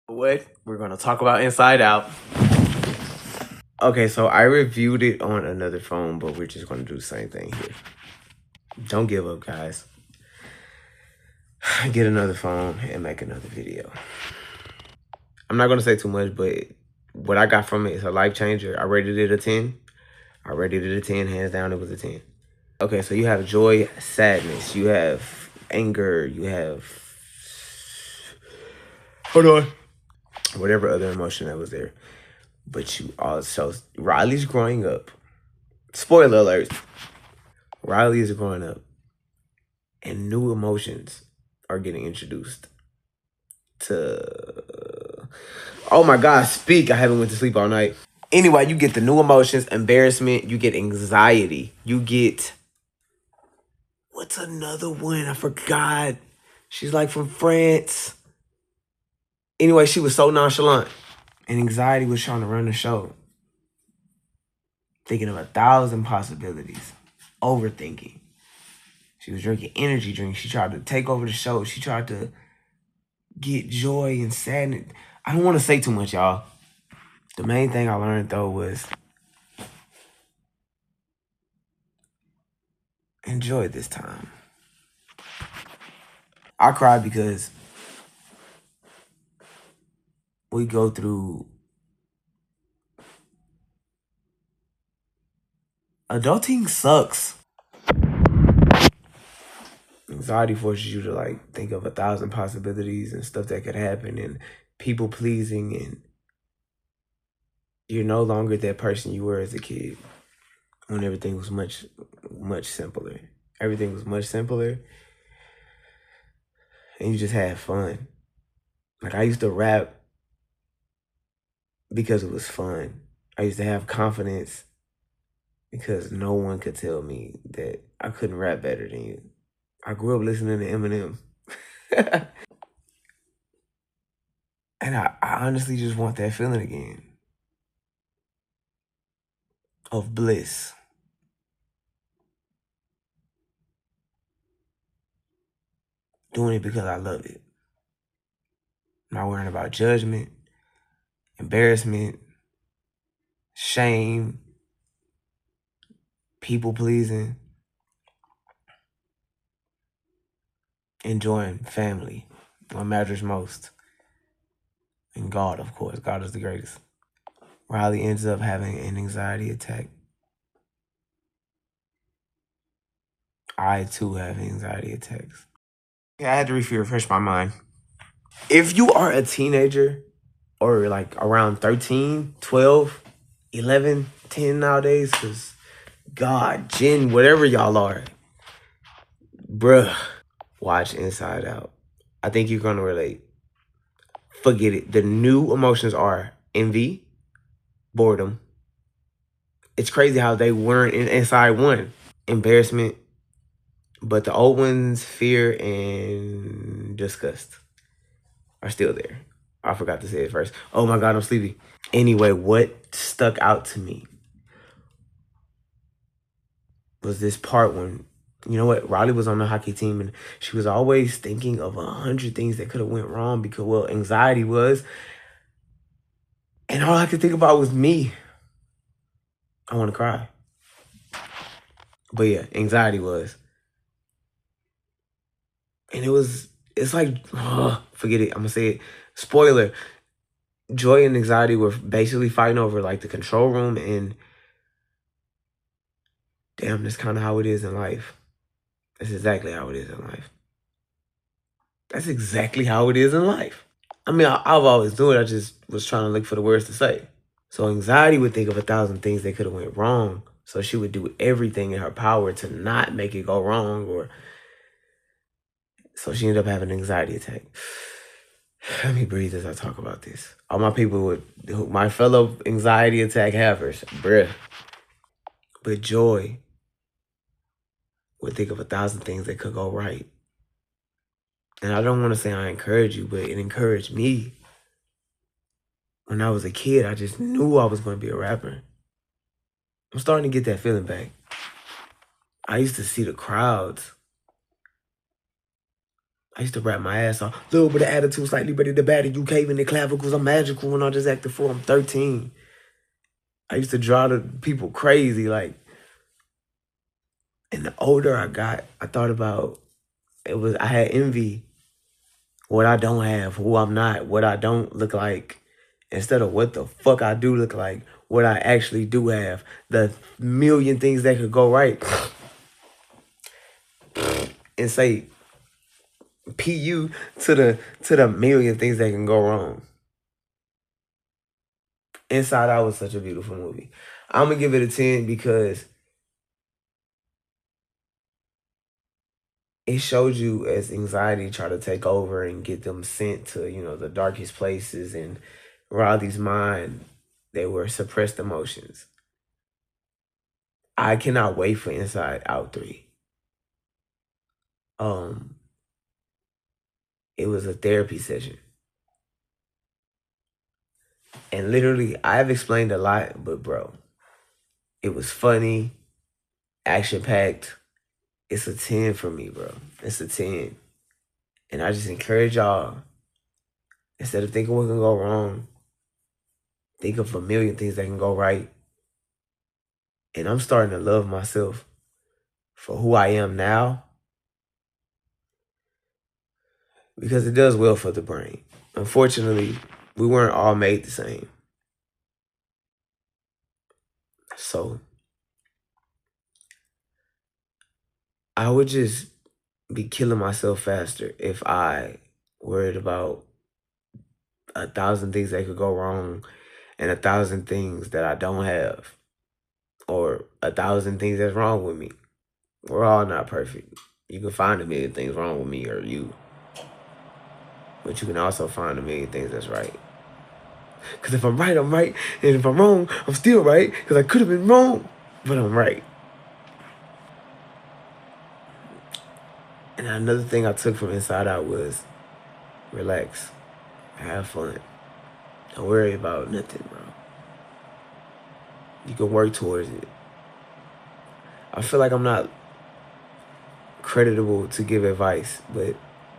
What? We're gonna talk about Inside Out. Okay, so I reviewed it on another phone, but we're just gonna do the same thing here. Don't give up, guys. Get another phone and make another video. I'm not gonna say too much, but what I got from it is a life changer. I rated it a 10. I rated it a 10, hands down, it was a 10. Okay, so you have joy, sadness, you have anger, you have hold on. Whatever other emotion that was there. But you also Riley's growing up. Spoiler alert. Riley is growing up and new emotions are getting introduced to oh my god, speak. I haven't went to sleep all night. Anyway, you get the new emotions, embarrassment, you get anxiety, you get what's another one? I forgot. She's like from France. Anyway, she was so nonchalant. And anxiety was trying to run the show. Thinking of 1,000 possibilities. Overthinking. She was drinking energy drinks. She tried to take over the show. She tried to get joy and sadness. I don't want to say too much, y'all. The main thing I learned, though, was enjoy this time. I cried because we go through... Adulting sucks. Anxiety forces you to, like, think of 1,000 possibilities and stuff that could happen and people pleasing, and you're no longer that person you were as a kid when everything was much, much simpler. Everything was much simpler and you just had fun. Like, I used to rap because it was fun. I used to have confidence because no one could tell me that I couldn't rap better than you. I grew up listening to Eminem. And I honestly just want that feeling again of bliss. Doing it because I love it. Not worrying about judgment, embarrassment, shame, people pleasing, enjoying family, what matters most. And God, of course. God is the greatest. Riley ends up having an anxiety attack. I, too, have anxiety attacks. Yeah, I had to refresh my mind. If you are a teenager or like around 13, 12, 11, 10 nowadays, because God, Jen, whatever y'all are, bruh, watch Inside Out. I think you're going to relate. Forget it. The new emotions are envy, boredom. It's crazy how they weren't inside one. Embarrassment. But the old ones, fear and disgust, are still there. I forgot to say it first. Oh my God, I'm sleepy. Anyway, what stuck out to me was this part when, you know what, Riley was on the hockey team and she was always thinking of 100 things that could have went wrong because, well, anxiety was. And all I could think about was me. I want to cry. But yeah, anxiety was. And it's like, forget it. I'm going to say it. Spoiler. Joy and anxiety were basically fighting over like the control room, and damn, that's kind of how it is in life. That's exactly how it is in life. That's exactly how it is in life. I mean, I've always done it. I just was trying to look for the words to say. So anxiety would think of 1,000 things that could have went wrong. So she would do everything in her power to not make it go wrong, or so she ended up having an anxiety attack. Let me breathe as I talk about this. All my people my fellow anxiety attack havers, bruh. But joy would think of 1,000 things that could go right. And I don't want to say I encourage you, but it encouraged me. When I was a kid, I just knew I was going to be a rapper. I'm starting to get that feeling back. I used to see the crowds. I used to rap my ass off. Little bit of attitude, slightly better the batter. You caving the clavicles. I'm magical when I just acted fool. I'm 13. I used to draw the people crazy. Like, and the older I got, I thought about I had envy. What I don't have, who I'm not, what I don't look like, instead of what the fuck I do look like, what I actually do have, the million things that could go right, and say PU to the million things that can go wrong. Inside Out was such a beautiful movie. I'm gonna give it a 10 because it showed you as anxiety tried to take over and get them sent to, the darkest places, and Riley's mind, they were suppressed emotions. I cannot wait for Inside Out 3. It was a therapy session. And literally, I've explained a lot, but bro, it was funny, action-packed. It's a 10 for me, bro. It's a 10. And I just encourage y'all, instead of thinking what can go wrong, think of a million things that can go right. And I'm starting to love myself for who I am now, because it does well for the brain. Unfortunately, we weren't all made the same. So I would just be killing myself faster if I worried about 1,000 things that could go wrong and 1,000 things that I don't have, or 1,000 things that's wrong with me. We're all not perfect. You can find a million things wrong with me or you, but you can also find a million things that's right. Because if I'm right, I'm right. And if I'm wrong, I'm still right. Because I could have been wrong, but I'm right. And another thing I took from Inside Out was relax. Have fun. Don't worry about nothing, bro. You can work towards it. I feel like I'm not creditable to give advice, but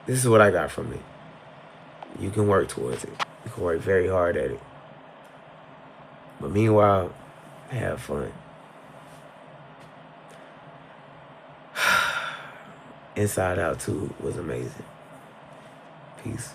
this is what I got from it. You can work towards it. You can work very hard at it. But meanwhile, have fun. Inside Out 2 was amazing. Peace.